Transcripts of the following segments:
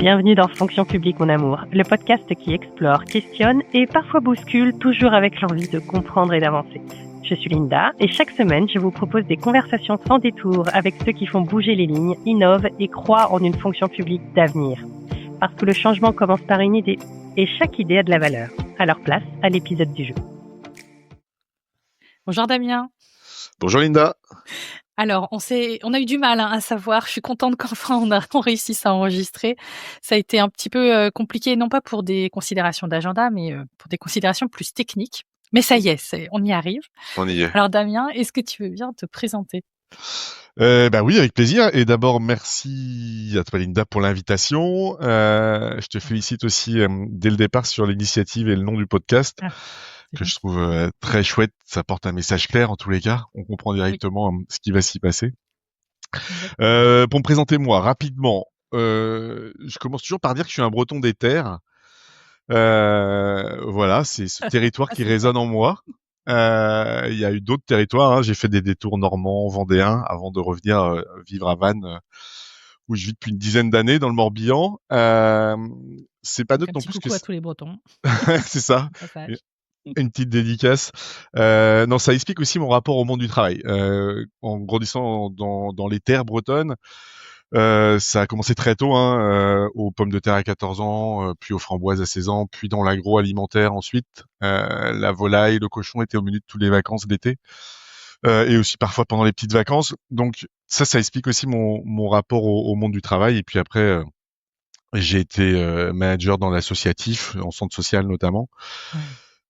Bienvenue dans Fonction publique mon amour, le podcast qui explore, questionne et parfois bouscule, toujours avec l'envie de comprendre et d'avancer. Je suis Linda et chaque semaine, je vous propose des conversations sans détour avec ceux qui font bouger les lignes, innovent et croient en une fonction publique d'avenir. Parce que le changement commence par une idée et chaque idée a de la valeur. Alors place à l'épisode du jour. Bonjour Damien. Bonjour Linda. Alors, on a eu du mal à savoir. Je suis contente qu'enfin on réussisse à enregistrer. Ça a été un petit peu compliqué, non pas pour des considérations d'agenda, mais pour des considérations plus techniques. Mais ça y est, on y arrive. On y est. Alors Damien, est-ce que tu veux bien te présenter ? Oui, avec plaisir. Et d'abord, merci à toi Linda pour l'invitation. Je te félicite aussi dès le départ sur l'initiative et le nom du podcast. Que je trouve très chouette. Ça porte un message clair en tous les cas. On comprend directement ce qui va s'y passer. Pour me présenter moi rapidement, je commence toujours par dire que je suis un Breton des terres. Voilà, c'est ce territoire qui résonne en moi. Il y a eu d'autres territoires. Hein. J'ai fait des détours normands, vendéens, avant de revenir vivre à Vannes, où je vis depuis une dizaine d'années dans le Morbihan. C'est pas neutre non plus que à tous les Bretons. C'est ça. Une petite dédicace. Non, ça explique aussi mon rapport au monde du travail. En grandissant dans les terres bretonnes, ça a commencé très tôt, aux pommes de terre à 14 ans, puis aux framboises à 16 ans, puis dans l'agroalimentaire ensuite. La volaille, le cochon étaient au menu de toutes les vacances d'été, et aussi parfois pendant les petites vacances. Donc ça explique aussi mon rapport au monde du travail. Et puis après, j'ai été manager dans l'associatif, en centre social notamment.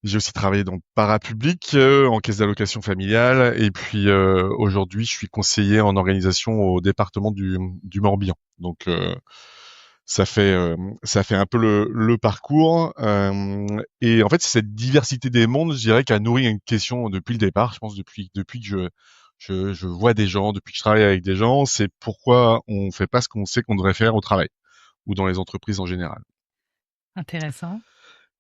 J'ai aussi travaillé dans le parapublic, en caisse d'allocation familiale, et puis aujourd'hui, je suis conseiller en organisation au département du Morbihan. Donc ça fait un peu le parcours. Et en fait, c'est cette diversité des mondes, je dirais, qui a nourri une question depuis le départ. Je pense depuis que je vois des gens, depuis que je travaille avec des gens, c'est pourquoi on fait pas ce qu'on sait qu'on devrait faire au travail ou dans les entreprises en général. Intéressant.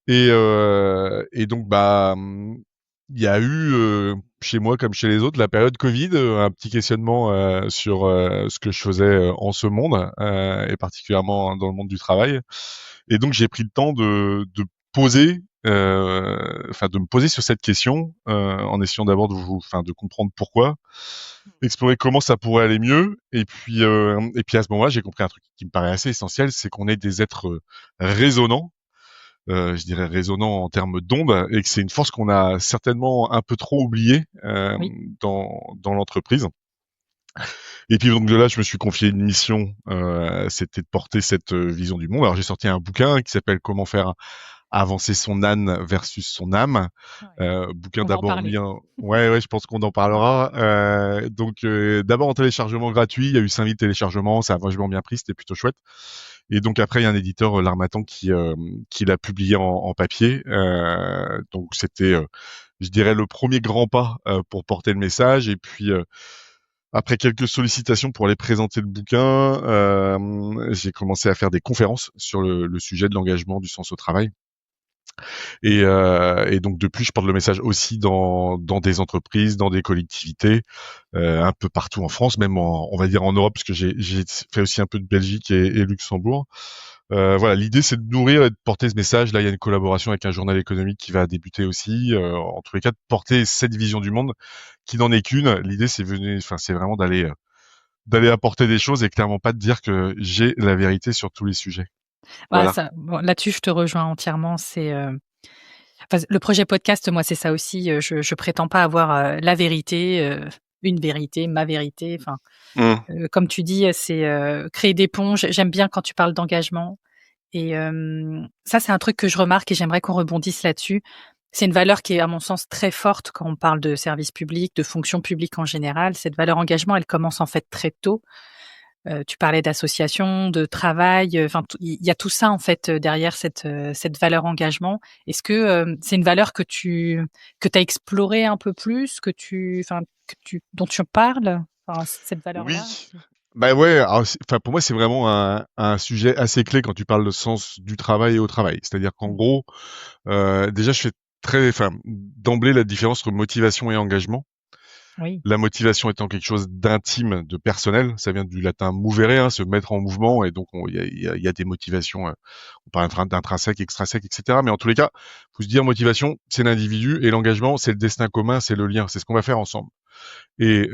Et donc il y a eu chez moi comme chez les autres la période Covid, un petit questionnement sur ce que je faisais en ce monde, et particulièrement dans le monde du travail. Et donc j'ai pris le temps de poser, de me poser sur cette question, en essayant d'abord de comprendre pourquoi, explorer comment ça pourrait aller mieux. Et puis à ce moment-là, j'ai compris un truc qui me paraît assez essentiel, c'est qu'on est des êtres résonnants. Je dirais résonnant en termes d'ondes, et que c'est une force qu'on a certainement un peu trop oubliée dans l'entreprise. Et puis donc de là, je me suis confié une mission, c'était de porter cette vision du monde. Alors j'ai sorti un bouquin qui s'appelle Comment faire avancer son âne versus son âme. Bouquin d'abord mis je pense qu'on en parlera. Donc d'abord en téléchargement gratuit, il y a eu 5000 téléchargements, ça a vachement bien pris, c'était plutôt chouette. Et donc après, il y a un éditeur, l'Harmattan, qui l'a publié en papier. Donc c'était, je dirais, le premier grand pas pour porter le message. Et puis après quelques sollicitations pour aller présenter le bouquin, j'ai commencé à faire des conférences sur le sujet de l'engagement, du sens au travail. Et donc depuis, je porte le message aussi dans des entreprises, dans des collectivités, un peu partout en France, même on va dire en Europe, parce que j'ai fait aussi un peu de Belgique et Luxembourg. Voilà, l'idée c'est de nourrir et de porter ce message. Là, il y a une collaboration avec un journal économique qui va débuter aussi. En tous les cas, de porter cette vision du monde qui n'en est qu'une. L'idée c'est vraiment d'aller apporter des choses et clairement pas de dire que j'ai la vérité sur tous les sujets. Voilà. Là-dessus, je te rejoins entièrement. Le projet podcast, moi, c'est ça aussi. Je prétends pas avoir la vérité, une vérité, ma vérité. Comme tu dis, c'est créer des ponts. J'aime bien quand tu parles d'engagement. Et ça, c'est un truc que je remarque et j'aimerais qu'on rebondisse là-dessus. C'est une valeur qui est, à mon sens, très forte quand on parle de service public, de fonction publique en général. Cette valeur engagement, elle commence en fait très tôt. Tu parlais d'association, de travail, il y a tout ça en fait derrière cette valeur engagement. Est-ce que c'est une valeur que t'as explorée un peu plus, dont tu parles, cette valeur-là? Oui. Pour moi, c'est vraiment un sujet assez clé quand tu parles de sens du travail et au travail. C'est-à-dire qu'en gros, déjà, je fais d'emblée la différence entre motivation et engagement. Oui. La motivation étant quelque chose d'intime, de personnel, ça vient du latin movere, hein, se mettre en mouvement, et donc il y a des motivations, on parle d'intrinsèque, extrinsèque, etc. Mais en tous les cas, faut se dire motivation, c'est l'individu, et l'engagement, c'est le destin commun, c'est le lien, c'est ce qu'on va faire ensemble. Et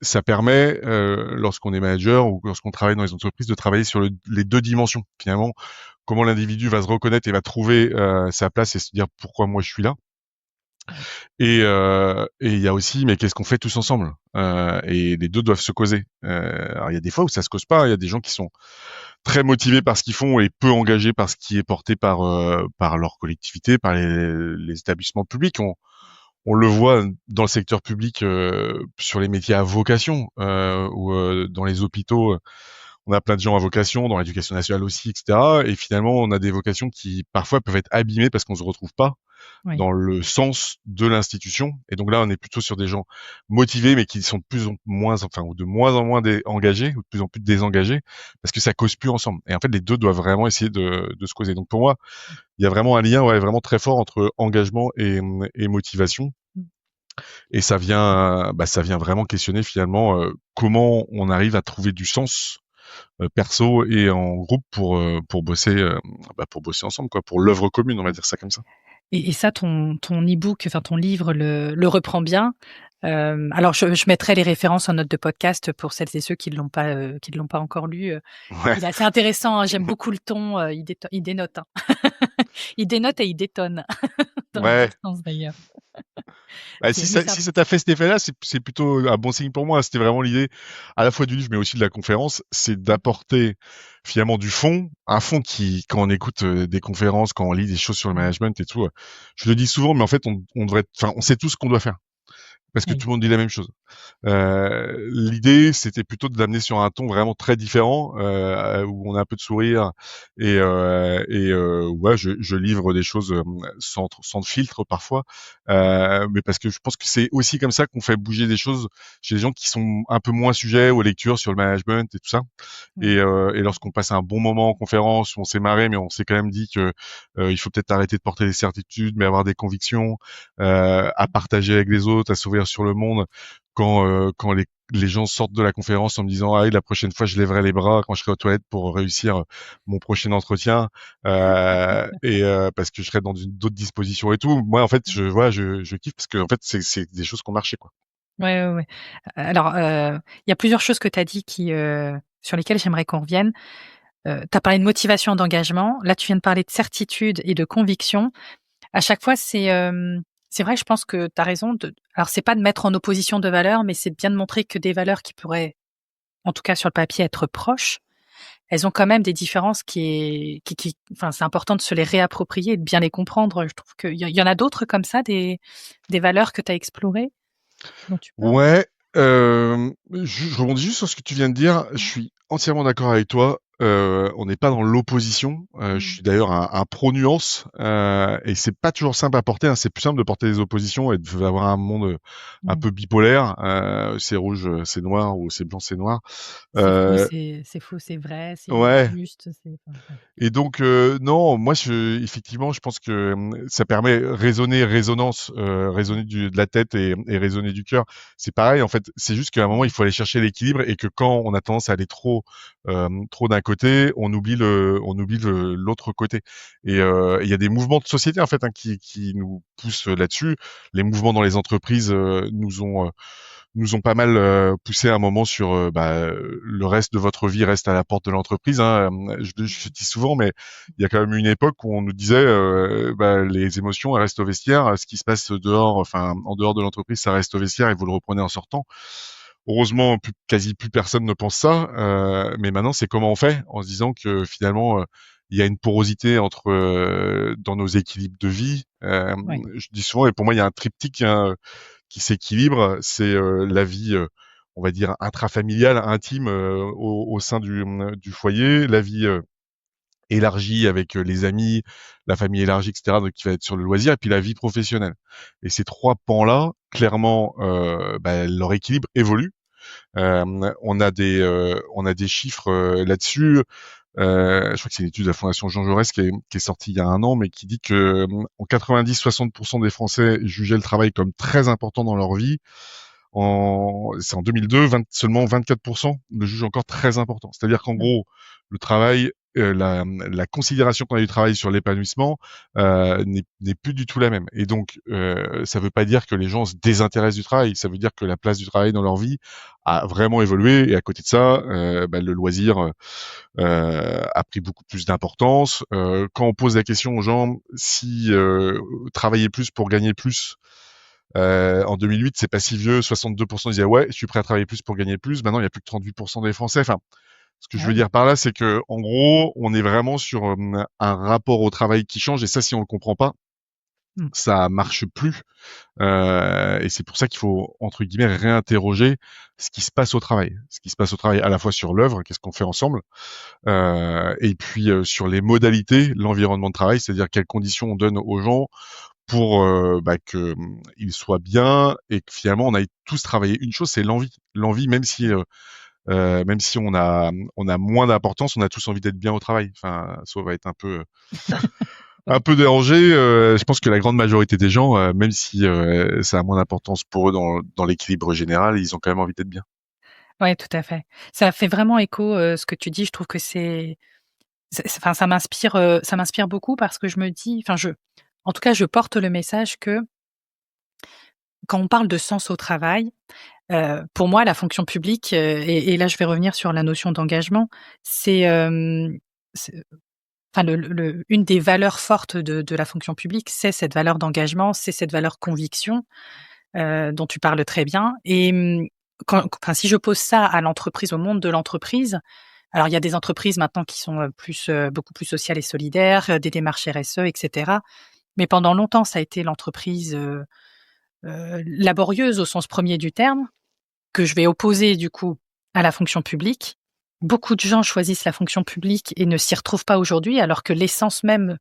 ça permet, lorsqu'on est manager ou lorsqu'on travaille dans les entreprises, de travailler sur les deux dimensions. Finalement, comment l'individu va se reconnaître et va trouver sa place et se dire pourquoi moi je suis là. Et il y a aussi, mais qu'est-ce qu'on fait tous ensemble, et les deux doivent se causer. Alors il y a des fois où ça se cause pas. Il y a des gens qui sont très motivés par ce qu'ils font et peu engagés par ce qui est porté par leur collectivité, par les établissements publics. On le voit dans le secteur public, sur les métiers à vocation, ou dans les hôpitaux. On a plein de gens à vocation, dans l'éducation nationale aussi, etc. Et finalement, on a des vocations qui parfois peuvent être abîmées parce qu'on se retrouve pas dans le sens de l'institution. Et donc là, on est plutôt sur des gens motivés, mais qui sont de moins en moins engagés, ou de plus en plus désengagés, parce que ça cause plus ensemble. Et en fait, les deux doivent vraiment essayer de se causer. Donc pour moi, il y a vraiment un lien, vraiment très fort entre engagement et motivation. Et ça vient vraiment questionner finalement comment on arrive à trouver du sens perso et en groupe pour bosser ensemble, quoi, pour l'œuvre commune, on va dire ça comme ça. Et ça, ton e-book, enfin ton livre le reprend bien. Alors je mettrai les références en note de podcast pour celles et ceux qui ne l'ont pas encore lu. Ouais. Il est assez intéressant, hein, j'aime beaucoup le ton. Il dénote. Hein. Il dénote et il détonne. Dans le sens d'ailleurs. Bah, si ça t'a fait cet effet-là, c'est plutôt un bon signe pour moi. C'était vraiment l'idée, à la fois du livre, mais aussi de la conférence, c'est d'apporter finalement du fond, un fond qui, quand on écoute des conférences, quand on lit des choses sur le management et tout, je le dis souvent, mais en fait, on sait tout ce qu'on doit faire. Parce que tout le monde dit la même chose. L'idée, c'était plutôt de l'amener sur un ton vraiment très différent, où on a un peu de sourire et ouais, je livre des choses sans filtre parfois, mais parce que je pense que c'est aussi comme ça qu'on fait bouger des choses chez les gens qui sont un peu moins sujets aux lectures sur le management et tout ça. Et lorsqu'on passe un bon moment en conférence, où on s'est marré, mais on s'est quand même dit que il faut peut-être arrêter de porter des certitudes, mais avoir des convictions, à partager avec les autres, à s'ouvrir sur le monde. Quand les gens sortent de la conférence en me disant la prochaine fois je lèverai les bras quand je serai aux toilettes pour réussir mon prochain entretien, et parce que je serai dans d'autres dispositions et tout. Moi en fait je kiffe parce que en fait c'est des choses qui ont marché, quoi. Ouais. Alors il y a plusieurs choses que tu as dit sur lesquelles j'aimerais qu'on revienne. Tu as parlé de motivation, d'engagement. Là, tu viens de parler de certitude et de conviction. À chaque fois, c'est vrai, je pense que tu as raison. Alors, c'est pas de mettre en opposition de valeurs, mais c'est bien de montrer que des valeurs qui pourraient, en tout cas sur le papier, être proches, elles ont quand même des différences enfin, c'est important de se les réapproprier et de bien les comprendre. Je trouve qu'il y en a d'autres comme ça, des valeurs que tu as explorées. Ouais, je rebondis juste sur ce que tu viens de dire. Je suis entièrement d'accord avec toi. On n'est pas dans l'opposition. Je suis d'ailleurs un pro-nuance, et c'est pas toujours simple à porter, hein. C'est plus simple de porter des oppositions et d'avoir un monde un peu bipolaire. C'est rouge, c'est noir, ou c'est blanc, c'est noir. C'est faux, c'est vrai, c'est juste. Et donc non, moi effectivement, je pense que ça permet résonance, raisonner de la tête et raisonner du cœur. C'est pareil en fait. C'est juste qu'à un moment il faut aller chercher l'équilibre, et que quand on a tendance à aller trop d'un côté, on oublie l'autre côté. Et il y a des mouvements de société en fait, hein, qui nous poussent là-dessus. Les mouvements dans les entreprises nous ont pas mal poussé à un moment sur le reste de votre vie reste à la porte de l'entreprise, hein. Je dis souvent, mais il y a quand même une époque où on nous disait les émotions elles restent au vestiaire, ce qui se passe dehors, enfin en dehors de l'entreprise, ça reste au vestiaire et vous le reprenez en sortant. Heureusement, quasi plus personne ne pense ça, mais maintenant c'est comment on fait, en se disant que finalement il y a une porosité entre dans nos équilibres de vie. Je dis souvent, et pour moi il y a un triptyque, hein, qui s'équilibre, c'est la vie, on va dire intrafamiliale, intime, au sein du foyer, la vie élargie avec les amis, la famille élargie, etc., donc qui va être sur le loisir, et puis la vie professionnelle. Et ces trois pans-là, clairement, leur équilibre évolue. On a des chiffres là-dessus. Je crois que c'est une étude de la Fondation Jean Jaurès qui est sortie il y a 1 an, mais qui dit que en 90-60% des Français jugeaient le travail comme très important dans leur vie. c'est en 2002, seulement 24% le jugent encore très important. C'est-à-dire qu'en gros, le travail, la considération qu'on a du travail sur l'épanouissement n'est plus du tout la même. Et donc, ça veut pas dire que les gens se désintéressent du travail. Ça veut dire que la place du travail dans leur vie a vraiment évolué. Et à côté de ça, le loisir a pris beaucoup plus d'importance. Quand on pose la question aux gens si travailler plus pour gagner plus, en 2008, c'est pas si vieux, 62% disaient ouais, je suis prêt à travailler plus pour gagner plus. Maintenant, il y a plus que 38% des Français. Enfin, ce que je veux dire par là, c'est que en gros, on est vraiment sur un rapport au travail qui change, et ça, si on le comprend pas, ça marche plus. Et c'est pour ça qu'il faut, entre guillemets, réinterroger ce qui se passe au travail. Ce qui se passe au travail à la fois sur l'œuvre, qu'est-ce qu'on fait ensemble, et puis sur les modalités, l'environnement de travail, c'est-à-dire quelles conditions on donne aux gens pour qu'ils soient bien, et que finalement on aille tous travailler. Une chose, c'est l'envie, même si on a moins d'importance, on a tous envie d'être bien au travail. Enfin, ça va être un peu dérangé. Je pense que la grande majorité des gens, même si ça a moins d'importance pour eux dans l'équilibre général, ils ont quand même envie d'être bien. Ouais, tout à fait. Ça fait vraiment écho, ce que tu dis. Je trouve que enfin, ça m'inspire beaucoup, parce que je me dis, enfin, en tout cas, je porte le message que quand on parle de sens au travail, pour moi, la fonction publique, et là, je vais revenir sur la notion d'engagement, c'est enfin, une des valeurs fortes de la fonction publique, c'est cette valeur d'engagement, c'est cette valeur conviction, dont tu parles très bien. Et enfin, si je pose ça à l'entreprise, au monde de l'entreprise, alors il y a des entreprises maintenant qui sont beaucoup plus sociales et solidaires, des démarches RSE, etc. Mais pendant longtemps, ça a été l'entreprise laborieuse au sens premier du terme, que je vais opposer du coup à la fonction publique. Beaucoup de gens choisissent la fonction publique et ne s'y retrouvent pas aujourd'hui, alors que l'essence même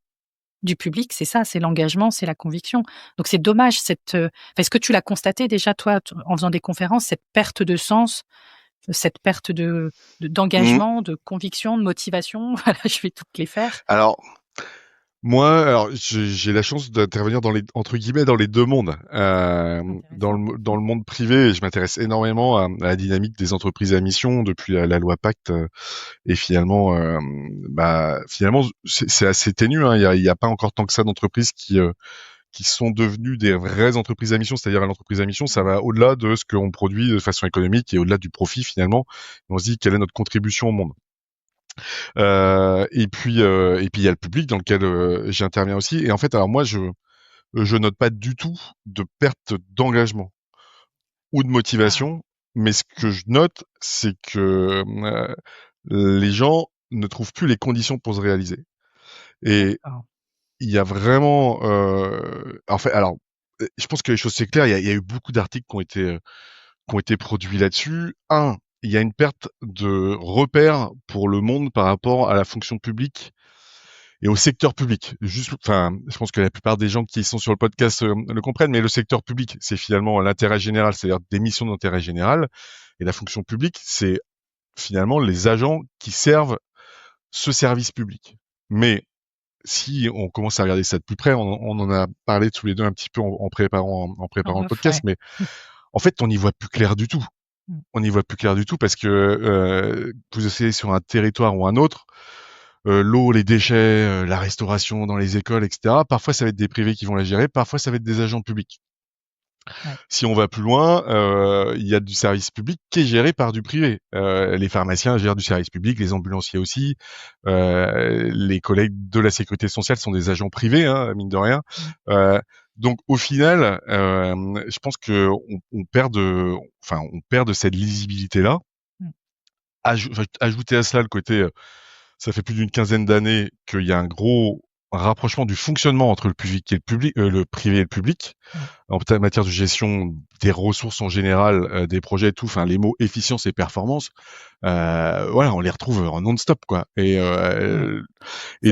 du public, c'est ça, c'est l'engagement, c'est la conviction. Donc c'est dommage, est-ce que tu l'as constaté déjà, toi, en faisant des conférences, cette perte de sens, cette perte d'engagement, de conviction, de motivation? Voilà, je vais toutes les faire. Alors, j'ai la chance d'intervenir entre guillemets, dans les deux mondes. Dans le monde privé, je m'intéresse énormément à la dynamique des entreprises à mission depuis la loi Pacte, et finalement, c'est assez ténu, hein. Il y a pas encore tant que ça d'entreprises qui sont devenues des vraies entreprises à mission. C'est-à-dire, l'entreprise à mission, ça va au-delà de ce qu'on produit de façon économique et au-delà du profit finalement. On se dit quelle est notre contribution au monde. Et puis il y a le public dans lequel j'interviens aussi. Et en fait, alors moi, je note pas du tout de perte d'engagement ou de motivation, mais ce que je note, c'est que les gens ne trouvent plus les conditions pour se réaliser. Et il y a vraiment, en fait, alors, je pense que les choses, c'est clair. Il y a eu beaucoup d'articles qui ont été produits là-dessus. Il y a une perte de repères pour le monde par rapport à la fonction publique et au secteur public. Je pense que la plupart des gens qui sont sur le podcast le comprennent, mais le secteur public, c'est finalement l'intérêt général, c'est-à-dire des missions d'intérêt général. Et la fonction publique, c'est finalement les agents qui servent ce service public. Mais si on commence à regarder ça de plus près, on en a parlé tous les deux un petit peu en préparant le podcast, mais en fait, on n'y voit plus clair du tout. On n'y voit plus clair du tout parce que vous essayez sur un territoire ou un autre, l'eau, les déchets, la restauration dans les écoles, etc. Parfois, ça va être des privés qui vont la gérer, parfois, ça va être des agents publics. Si on va plus loin, il y a du service public qui est géré par du privé. Les pharmaciens gèrent du service public, les ambulanciers aussi. Les collègues de la sécurité sociale sont des agents privés, hein, mine de rien. Donc au final, je pense que on perd de cette lisibilité-là. Ajouter à cela le côté, ça fait plus d'une quinzaine d'années qu'il y a un gros rapprochement du fonctionnement entre le public et le privé et le public, en matière de gestion des ressources en général, des projets et tout. Enfin, les mots efficience et performance, voilà, on les retrouve en non-stop, quoi. Et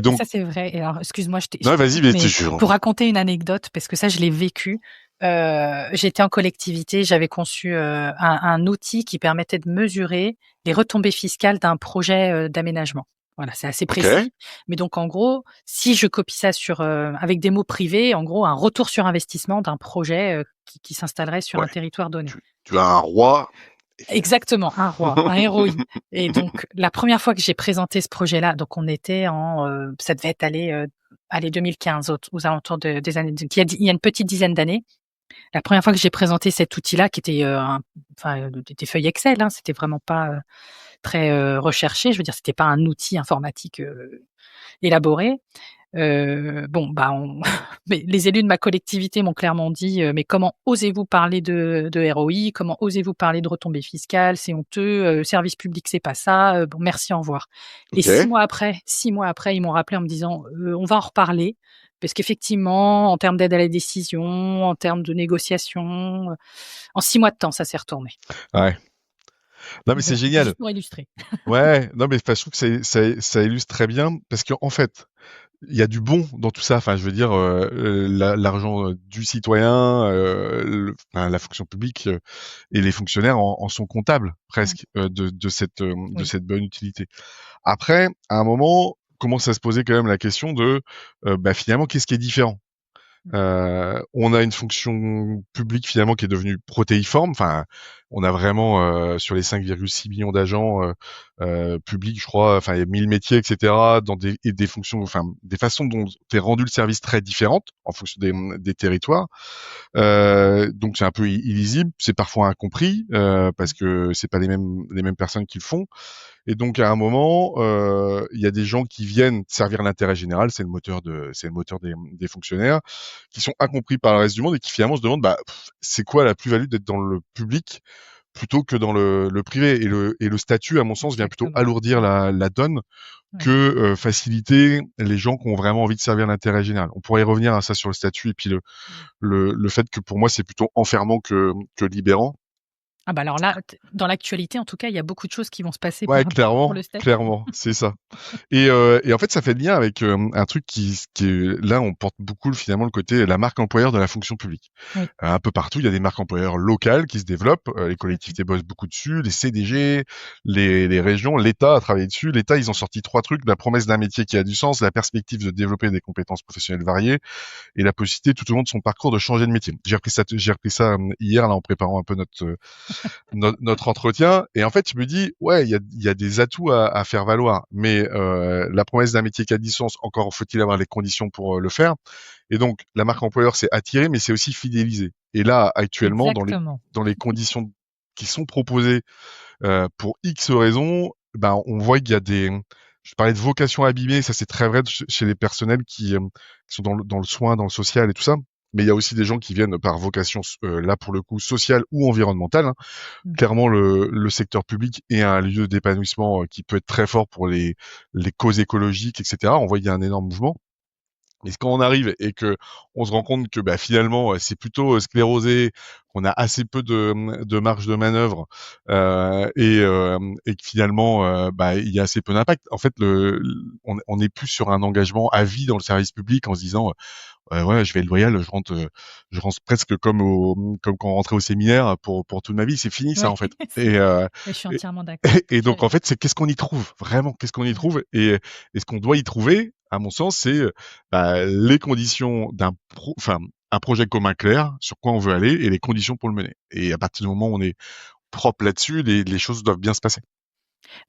donc ça, c'est vrai. Et alors, excuse-moi, non, vas-y, mais je te jure. Pour raconter une anecdote, parce que ça, je l'ai vécu. J'étais en collectivité, j'avais conçu un outil qui permettait de mesurer les retombées fiscales d'un projet d'aménagement. Voilà, c'est assez Ok. précis. Mais donc, en gros, si je copie ça avec des mots privés, en gros, un retour sur investissement d'un projet qui s'installerait sur un Ouais. territoire donné. Tu as un roi. Exactement, un roi, un héroïne. Et donc, la première fois que j'ai présenté ce projet-là, donc on était ça devait être aller 2015, aux alentours des années, il y a une petite dizaine d'années. La première fois que j'ai présenté cet outil-là, qui était des feuilles Excel, hein, c'était vraiment pas très recherché. Je veux dire, c'était pas un outil informatique élaboré. Mais les élus de ma collectivité m'ont clairement dit mais comment osez-vous parler de ROI, comment osez-vous parler de retombées fiscales, c'est honteux, service public c'est pas ça, bon merci au revoir. Et Ok. 6 mois après, ils m'ont rappelé en me disant on va en reparler parce qu'effectivement en termes d'aide à la décision, en termes de négociation, en 6 mois de temps ça s'est retourné. Ouais. Non, mais c'est Bon, génial. juste pour illustrer. Ouais, non, mais je trouve que ça illustre très bien parce qu'en fait, il y a du bon dans tout ça. Enfin, je veux dire, l'argent du citoyen, la fonction publique et les fonctionnaires en sont comptables presque de cette bonne utilité. Après, à un moment, commence à se poser quand même la question de, finalement, qu'est-ce qui est différent? On a une fonction publique finalement qui est devenue protéiforme. Enfin, on a vraiment sur les 5,6 millions d'agents publics, je crois, enfin il y a 1000 métiers, etc. Et des fonctions, enfin des façons dont est rendu le service très différentes en fonction des territoires. Donc c'est un peu illisible, c'est parfois incompris parce que c'est pas les mêmes personnes qui le font. Et donc à un moment, il y a des gens qui viennent servir l'intérêt général, c'est le moteur des fonctionnaires, qui sont incompris par le reste du monde et qui finalement se demandent c'est quoi la plus-value d'être dans le public plutôt que dans le privé. Et le statut, à mon sens, vient plutôt alourdir la donne que faciliter les gens qui ont vraiment envie de servir l'intérêt général. On pourrait y revenir à ça sur le statut et puis le fait que pour moi c'est plutôt enfermant que libérant. Ah bah alors là, dans l'actualité, en tout cas, il y a beaucoup de choses qui vont se passer Ouais, pour le statut. clairement, c'est ça. Et en fait, ça fait le lien avec un truc qui est là, on porte beaucoup finalement le côté la marque employeur de la fonction publique. Oui. Un peu partout, il y a des marques employeurs locales qui se développent. Les collectivités bossent beaucoup dessus, les CDG, les régions, l'État a travaillé dessus. L'État, ils ont sorti 3 trucs: la promesse d'un métier qui a du sens, la perspective de développer des compétences professionnelles variées et la possibilité tout au long de son parcours de changer de métier. J'ai repris ça hier là en préparant un peu notre entretien, et en fait je me dis ouais, il y a des atouts à faire valoir, mais la promesse d'un métier qui a du sens, encore faut-il avoir les conditions pour le faire. Et donc la marque employeur, c'est attirer, mais c'est aussi fidéliser. Et là actuellement dans les conditions qui sont proposées pour X raisons, on voit qu'il y a je parlais de vocation abîmée, ça c'est très vrai chez les personnels qui sont dans le soin, dans le social et tout ça. Mais il y a aussi des gens qui viennent par vocation, là pour le coup, sociale ou environnementale. Hein. Clairement, le secteur public est un lieu d'épanouissement qui peut être très fort pour les causes écologiques, etc. On voit qu'il y a un énorme mouvement. Mais quand on arrive et que on se rend compte que finalement c'est plutôt sclérosé, qu'on a assez peu de marge de manœuvre et que finalement il y a assez peu d'impact. En fait, on est plus sur un engagement à vie dans le service public en se disant ouais, je vais être loyal, je rentre presque comme quand on rentrait au séminaire pour toute ma vie. C'est fini ça en fait. Et je suis entièrement d'accord. Et donc en fait, c'est qu'est-ce qu'on y trouve vraiment, qu'est-ce qu'on y trouve, et ce qu'on doit y trouver, à mon sens, c'est les conditions un projet commun clair sur quoi on veut aller et les conditions pour le mener. Et à partir du moment où on est propre là-dessus, les choses doivent bien se passer.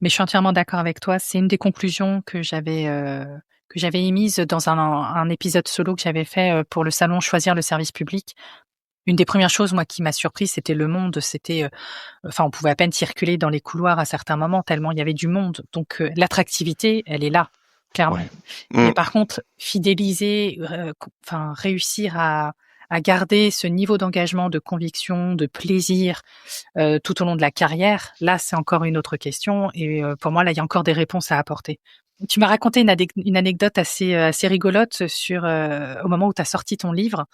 Mais je suis entièrement d'accord avec toi. C'est une des conclusions que j'avais émise dans un épisode solo que j'avais fait pour le salon Choisir le service public. Une des premières choses, moi, qui m'a surpris, c'était le monde. C'était, on pouvait à peine circuler dans les couloirs à certains moments tellement il y avait du monde. Donc, l'attractivité, elle est là, clairement. Ouais. Mais par contre, fidéliser, réussir à garder ce niveau d'engagement, de conviction, de plaisir tout au long de la carrière, là, c'est encore une autre question. Et pour moi, là, il y a encore des réponses à apporter. Tu m'as raconté une anecdote assez rigolote sur au moment où tu as sorti ton livre.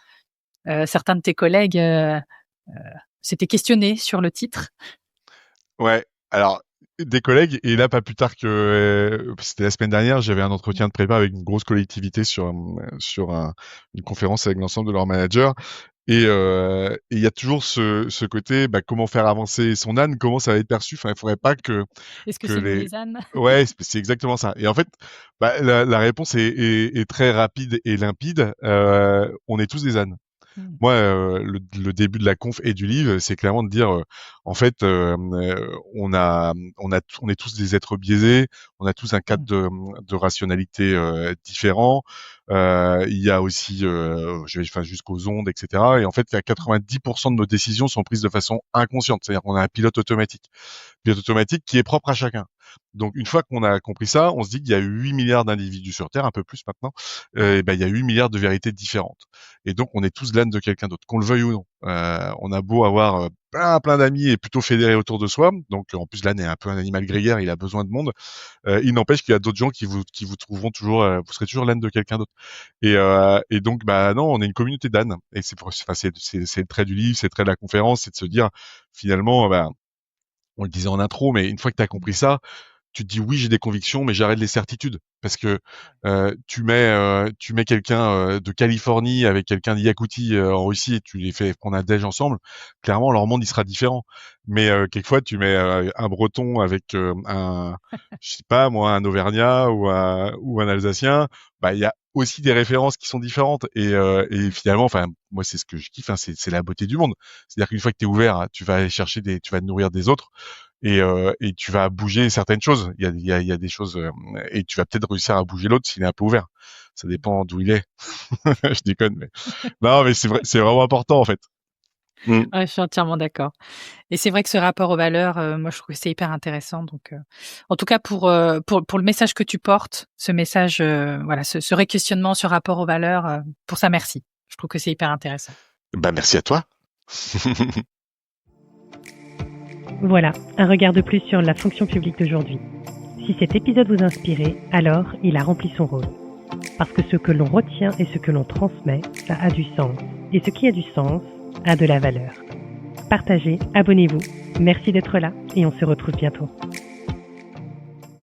Certains de tes collègues s'étaient questionnés sur le titre. Ouais, alors des collègues, et là pas plus tard que c'était la semaine dernière, j'avais un entretien de prépa avec une grosse collectivité sur une conférence avec l'ensemble de leurs managers, Et il y a toujours ce côté, comment faire avancer son âne, comment ça va être perçu. Enfin, il faudrait pas Est-ce que que c'est nous les les ânes? ouais, c'est exactement ça. Et en fait, la réponse est très rapide et limpide. On est tous des ânes. Mmh. Moi, le début de la conf et du livre, c'est clairement de dire, en fait, on est tous des êtres biaisés, on a tous un cadre Mmh. de rationalité différent. Il y a aussi, jusqu'aux ondes, etc. Et en fait, il y a 90% de nos décisions sont prises de façon inconsciente, c'est-à-dire qu'on a un pilote automatique qui est propre à chacun. Donc une fois qu'on a compris ça, on se dit qu'il y a 8 milliards d'individus sur Terre, un peu plus maintenant, et il y a 8 milliards de vérités différentes. Et donc on est tous l'âne de quelqu'un d'autre, qu'on le veuille ou non. On a beau avoir plein d'amis et plutôt fédérés autour de soi, donc en plus l'âne est un peu un animal grégaire, il a besoin de monde. Il n'empêche qu'il y a d'autres gens qui vous trouveront toujours, vous serez toujours l'âne de quelqu'un d'autre. Et donc non, on est une communauté d'ânes. Et c'est le trait du livre, c'est le trait de la conférence, c'est de se dire finalement, on le disait en intro, mais une fois que tu as compris ça, tu te dis oui, j'ai des convictions, mais j'arrête les certitudes. Parce que tu mets quelqu'un de Californie avec quelqu'un d'Yakoutie en Russie et tu les fais prendre un déj ensemble, clairement leur monde il sera différent. Mais quelquefois tu mets un Breton avec je sais pas moi, un Auvergnat ou un Alsacien, il y a aussi des références qui sont différentes et finalement, enfin moi c'est ce que je kiffe, hein, c'est la beauté du monde. C'est-à-dire qu'une fois que tu es ouvert, tu vas aller chercher tu vas te nourrir des autres et tu vas bouger certaines choses. Il y a des choses et tu vas peut-être réussir à bouger l'autre s'il est un peu ouvert. Ça dépend d'où il est. Je déconne, mais non, mais c'est vrai, c'est vraiment important en fait. Mm. Ouais, je suis entièrement d'accord. Et c'est vrai que ce rapport aux valeurs, moi, je trouve que c'est hyper intéressant. Donc, en tout cas, pour le message que tu portes, ce message, voilà, ce réquestionnement, ce rapport aux valeurs, pour ça, merci. Je trouve que c'est hyper intéressant. Merci à toi. Voilà, un regard de plus sur la fonction publique d'aujourd'hui. Si cet épisode vous inspirait, alors il a rempli son rôle. Parce que ce que l'on retient et ce que l'on transmet, ça a du sens. Et ce qui a du sens a de la valeur. Partagez, abonnez-vous. Merci d'être là et on se retrouve bientôt.